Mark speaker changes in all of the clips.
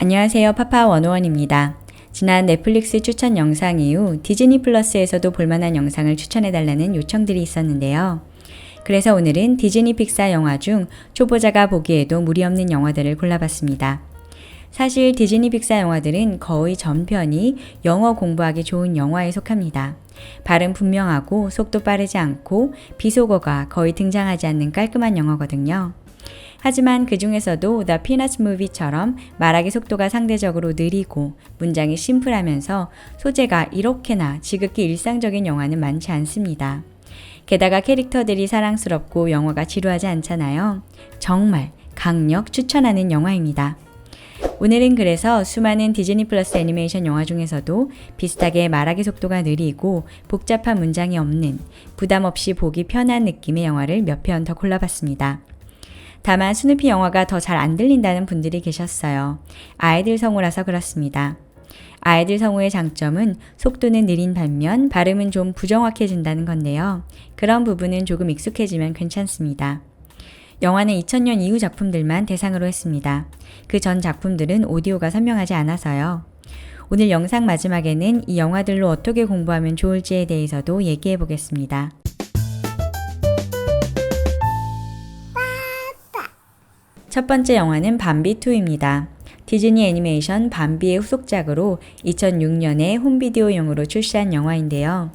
Speaker 1: 안녕하세요. 파파101입니다. 지난 넷플릭스 추천 영상 이후 디즈니 플러스에서도 볼만한 영상을 추천해달라는 요청들이 있었는데요. 그래서 오늘은 디즈니 픽사 영화 중 초보자가 보기에도 무리 없는 영화들을 골라봤습니다. 사실 디즈니 픽사 영화들은 거의 전편이 영어 공부하기 좋은 영화에 속합니다. 발음 분명하고 속도 빠르지 않고 비속어가 거의 등장하지 않는 깔끔한 영어거든요. 하지만 그 중에서도 The Peanuts Movie처럼 말하기 속도가 상대적으로 느리고 문장이 심플하면서 소재가 이렇게나 지극히 일상적인 영화는 많지 않습니다. 게다가 캐릭터들이 사랑스럽고 영화가 지루하지 않잖아요. 정말 강력 추천하는 영화입니다. 오늘은 그래서 수많은 디즈니 플러스 애니메이션 영화 중에서도 비슷하게 말하기 속도가 느리고 복잡한 문장이 없는 부담 없이 보기 편한 느낌의 영화를 몇 편 더 골라봤습니다. 다만 스누피 영화가 더 잘 안 들린다는 분들이 계셨어요. 아이들 성우라서 그렇습니다. 아이들 성우의 장점은 속도는 느린 반면 발음은 좀 부정확해진다는 건데요. 그런 부분은 조금 익숙해지면 괜찮습니다. 영화는 2000년 이후 작품들만 대상으로 했습니다. 그 전 작품들은 오디오가 선명하지 않아서요. 오늘 영상 마지막에는 이 영화들로 어떻게 공부하면 좋을지에 대해서도 얘기해 보겠습니다. 첫 번째 영화는 밤비2입니다. 디즈니 애니메이션 밤비의 후속작으로 2006년에 홈비디오용으로 출시한 영화인데요.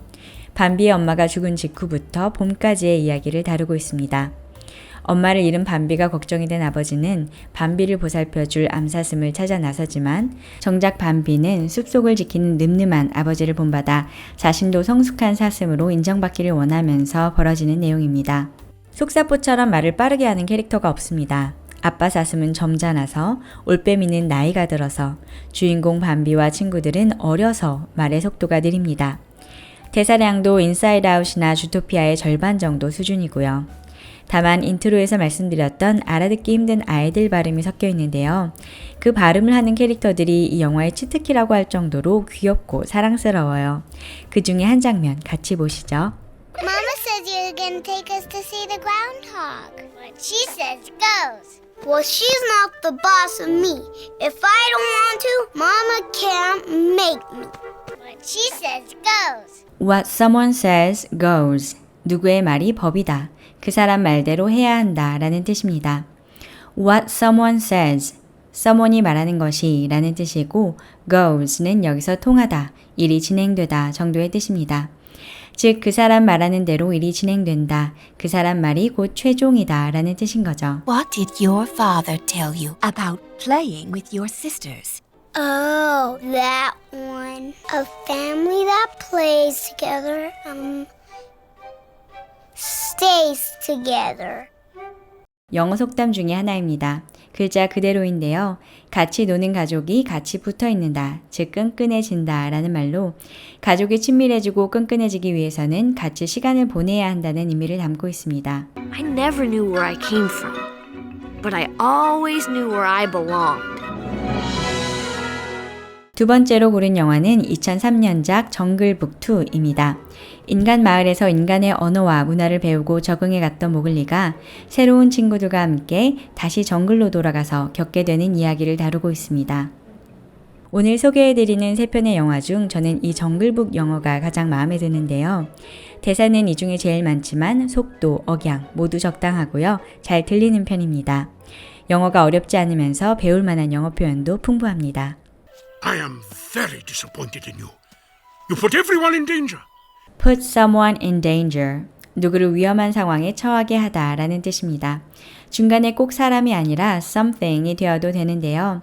Speaker 1: 밤비의 엄마가 죽은 직후부터 봄까지의 이야기를 다루고 있습니다. 엄마를 잃은 밤비가 걱정이 된 아버지는 밤비를 보살펴줄 암사슴을 찾아 나서지만 정작 밤비는 숲속을 지키는 늠름한 아버지를 본받아 자신도 성숙한 사슴으로 인정받기를 원하면서 벌어지는 내용입니다. 속사포처럼 말을 빠르게 하는 캐릭터가 없습니다. 아빠 사슴은 점잖아서 올빼미는 나이가 들어서 주인공 밤비와 친구들은 어려서 말의 속도가 느립니다. 대사량도 인사이드 아웃이나 주토피아의 절반 정도 수준이고요. 다만 인트로에서 말씀드렸던 알아듣기 힘든 아이들 발음이 섞여 있는데요. 그 발음을 하는 캐릭터들이 이 영화의 치트키라고 할 정도로 귀엽고 사랑스러워요. 그 중에 한 장면 같이 보시죠.
Speaker 2: Mama says you're gonna take us to see the groundhog. What she says goes. Well, she's not the boss of me. If I don't want to, Mama can't make me. What she says goes.
Speaker 1: What someone says goes. 누구의 말이 법이다. 그 사람 말대로 해야 한다 라는 뜻입니다. What someone says. someone이 말하는 것이 라는 뜻이고 goes는 여기서 통하다, 일이 진행되다 정도의 뜻입니다. 즉, 그 사람 말하는 대로 일이 진행된다. 그 사람 말이 곧 최종이다 라는 뜻인 거죠.
Speaker 3: What did your father tell you about playing with your sisters?
Speaker 2: Oh, that one. A family that plays together, stays together.
Speaker 1: 영어 속담 중에 하나입니다. 글자 그대로인데요. 같이 노는 가족이 같이 붙어 있는다, 즉 끈끈해진다 라는 말로 가족이 친밀해지고 끈끈해지기 위해서는 같이 시간을 보내야 한다는 의미를 담고 있습니다.
Speaker 4: I never knew where I came from, but I always knew where I belonged.
Speaker 1: 두 번째로 고른 영화는 2003년작 정글북2입니다. 인간 마을에서 인간의 언어와 문화를 배우고 적응해 갔던 모글리가 새로운 친구들과 함께 다시 정글로 돌아가서 겪게 되는 이야기를 다루고 있습니다. 오늘 소개해드리는 세 편의 영화 중 저는 이 정글북 영어가 가장 마음에 드는데요. 대사는 이 중에 제일 많지만 속도, 억양 모두 적당하고요. 잘 들리는 편입니다. 영어가 어렵지 않으면서 배울 만한 영어 표현도 풍부합니다.
Speaker 5: I am very disappointed in you. You put everyone in danger.
Speaker 1: Put someone in danger. 누구를 위험한 상황에 처하게 하다 라는 뜻입니다. 중간에 꼭 사람이 아니라 something이 되어도 되는데요.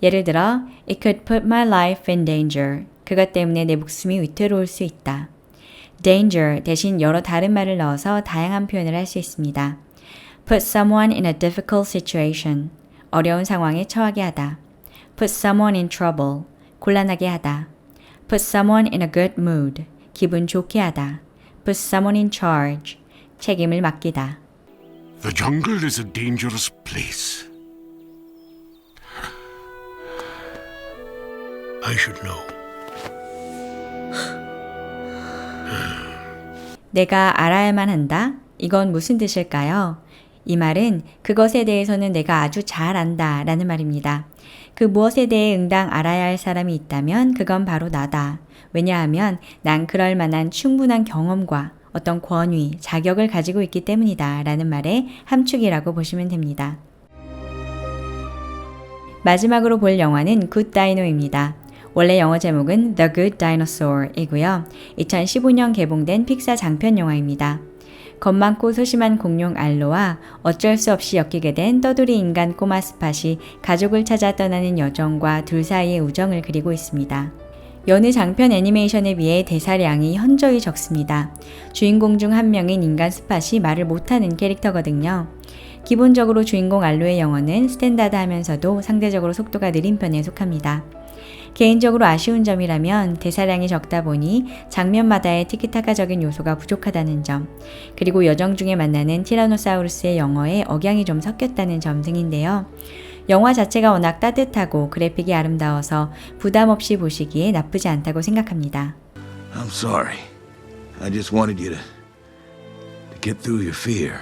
Speaker 1: 예를 들어, It could put my life in danger. 그것 때문에 내 목숨이 위태로울 수 있다. Danger 대신 여러 다른 말을 넣어서 다양한 표현을 할 수 있습니다. Put someone in a difficult situation. 어려운 상황에 처하게 하다. Put someone in trouble. 곤란하게 하다. Put someone in a good mood. 기분 좋게 하다. Put someone in charge. 책임을 맡기다.
Speaker 5: The jungle is a dangerous place. I should know.
Speaker 1: 내가 알아야만 한다? 이건 무슨 뜻일까요? 이 말은 그것에 대해서는 내가 아주 잘 안다 라는 말입니다. 그 무엇에 대해 응당 알아야 할 사람이 있다면 그건 바로 나다. 왜냐하면 난 그럴 만한 충분한 경험과 어떤 권위, 자격을 가지고 있기 때문이다 라는 말의 함축이라고 보시면 됩니다. 마지막으로 볼 영화는 굿 다이노입니다. 원래 영어 제목은 The Good Dinosaur 이고요. 2015년 개봉된 픽사 장편 영화입니다. 겁 많고 소심한 공룡 알로와 어쩔 수 없이 엮이게 된 떠돌이 인간 꼬마 스팟이 가족을 찾아 떠나는 여정과 둘 사이의 우정을 그리고 있습니다. 여느 장편 애니메이션에 비해 대사량이 현저히 적습니다. 주인공 중 한 명인 인간 스팟이 말을 못하는 캐릭터거든요. 기본적으로 주인공 알로의 영어는 스탠다드하면서도 상대적으로 속도가 느린 편에 속합니다. 개인적으로 아쉬운 점이라면 대사량이 적다 보니 장면마다의 티키타카적인 요소가 부족하다는 점, 그리고 여정 중에 만나는 티라노사우루스의 영어에 억양이 좀 섞였다는 점 등인데요. 영화 자체가 워낙 따뜻하고 그래픽이 아름다워서 부담 없이 보시기에 나쁘지 않다고 생각합니다.
Speaker 6: I'm sorry. I just wanted you to get through your fear.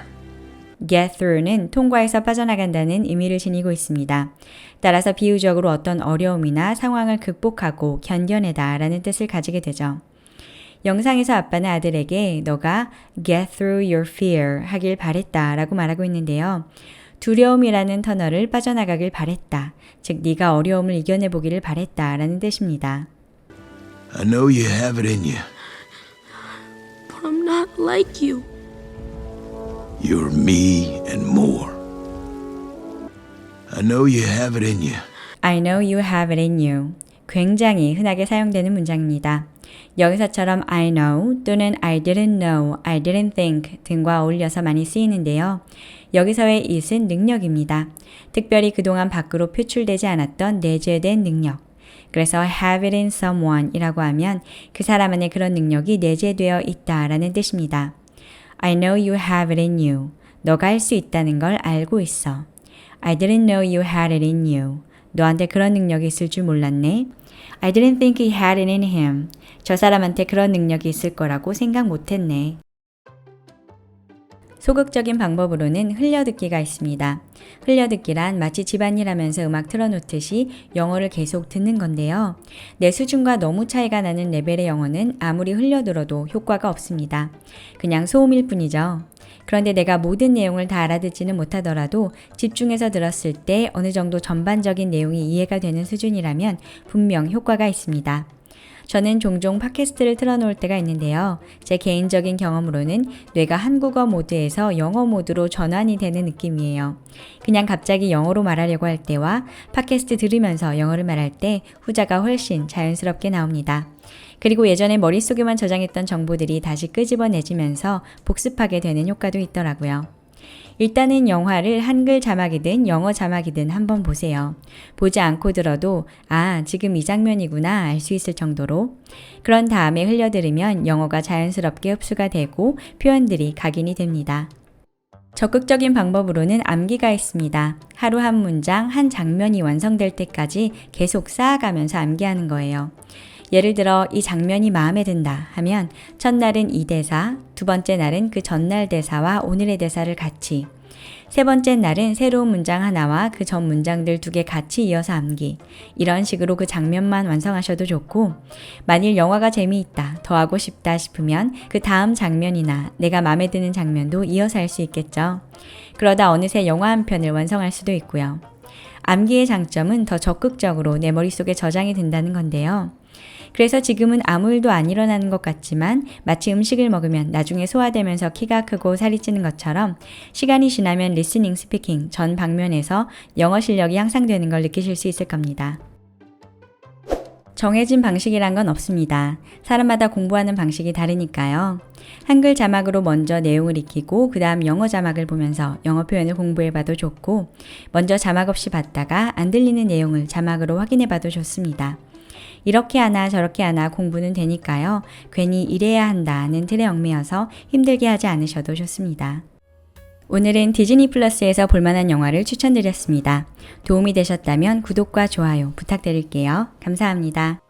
Speaker 1: Get through는 통과해서 빠져나간다는 의미를 지니고 있습니다. 따라서 비유적으로 어떤 어려움이나 상황을 극복하고 견뎌내다 라는 뜻을 가지게 되죠. 영상에서 아빠는 아들에게 너가 get through your fear 하길 바랬다 라고 말하고 있는데요. 두려움이라는 터널을 빠져나가길 바랬다. 즉 네가 어려움을 이겨내보기를 바랬다 라는 뜻입니다.
Speaker 6: I know you have it in you.
Speaker 4: But I'm not like you.
Speaker 6: You're me and more. I know you have it in you.
Speaker 1: I know you have it in you. 굉장히 흔하게 사용되는 문장입니다. 여기서처럼 I know 또는 I didn't know, I didn't think 등과 어울려서 많이 쓰이는데요. 여기서의 it은 능력입니다. 특별히 그동안 밖으로 표출되지 않았던 내재된 능력. 그래서 have it in someone 이라고 하면 그 사람 안에 그런 능력이 내재되어 있다라는 뜻입니다. I know you have it in you. 너가 할 수 있다는 걸 알고 있어. I didn't know you had it in you. 너한테 그런 능력이 있을 줄 몰랐네. I didn't think he had it in him. 저 사람한테 그런 능력이 있을 거라고 생각 못했네. 소극적인 방법으로는 흘려듣기가 있습니다. 흘려듣기란 마치 집안일 하면서 음악 틀어놓듯이 영어를 계속 듣는 건데요. 내 수준과 너무 차이가 나는 레벨의 영어는 아무리 흘려들어도 효과가 없습니다. 그냥 소음일 뿐이죠. 그런데 내가 모든 내용을 다 알아듣지는 못하더라도 집중해서 들었을 때 어느 정도 전반적인 내용이 이해가 되는 수준이라면 분명 효과가 있습니다. 저는 종종 팟캐스트를 틀어놓을 때가 있는데요. 제 개인적인 경험으로는 뇌가 한국어 모드에서 영어 모드로 전환이 되는 느낌이에요. 그냥 갑자기 영어로 말하려고 할 때와 팟캐스트 들으면서 영어를 말할 때 후자가 훨씬 자연스럽게 나옵니다. 그리고 예전에 머릿속에만 저장했던 정보들이 다시 끄집어내지면서 복습하게 되는 효과도 있더라고요. 일단은 영화를 한글 자막이든 영어 자막이든 한번 보세요. 보지 않고 들어도 아, 지금 이 장면이구나 알 수 있을 정도로. 그런 다음에 흘려들으면 영어가 자연스럽게 흡수가 되고 표현들이 각인이 됩니다. 적극적인 방법으로는 암기가 있습니다. 하루 한 문장, 한 장면이 완성될 때까지 계속 쌓아가면서 암기하는 거예요. 예를 들어 이 장면이 마음에 든다 하면 첫날은 이 대사, 두 번째 날은 그 전날 대사와 오늘의 대사를 같이, 세 번째 날은 새로운 문장 하나와 그 전 문장들 2개 같이 이어서 암기. 이런 식으로 그 장면만 완성하셔도 좋고, 만일 영화가 재미있다, 더 하고 싶다 싶으면 그 다음 장면이나 내가 마음에 드는 장면도 이어서 할 수 있겠죠. 그러다 어느새 영화 한 편을 완성할 수도 있고요. 암기의 장점은 더 적극적으로 내 머릿속에 저장이 된다는 건데요. 그래서 지금은 아무 일도 안 일어나는 것 같지만 마치 음식을 먹으면 나중에 소화되면서 키가 크고 살이 찌는 것처럼 시간이 지나면 리스닝, 스피킹 전 방면에서 영어 실력이 향상되는 걸 느끼실 수 있을 겁니다. 정해진 방식이란 건 없습니다. 사람마다 공부하는 방식이 다르니까요. 한글 자막으로 먼저 내용을 익히고 그 다음 영어 자막을 보면서 영어 표현을 공부해봐도 좋고, 먼저 자막 없이 봤다가 안 들리는 내용을 자막으로 확인해봐도 좋습니다. 이렇게 하나 저렇게 하나 공부는 되니까요. 괜히 이래야 한다는 틀에 얽매여서 힘들게 하지 않으셔도 좋습니다. 오늘은 디즈니 플러스에서 볼만한 영화를 추천드렸습니다. 도움이 되셨다면 구독과 좋아요 부탁드릴게요. 감사합니다.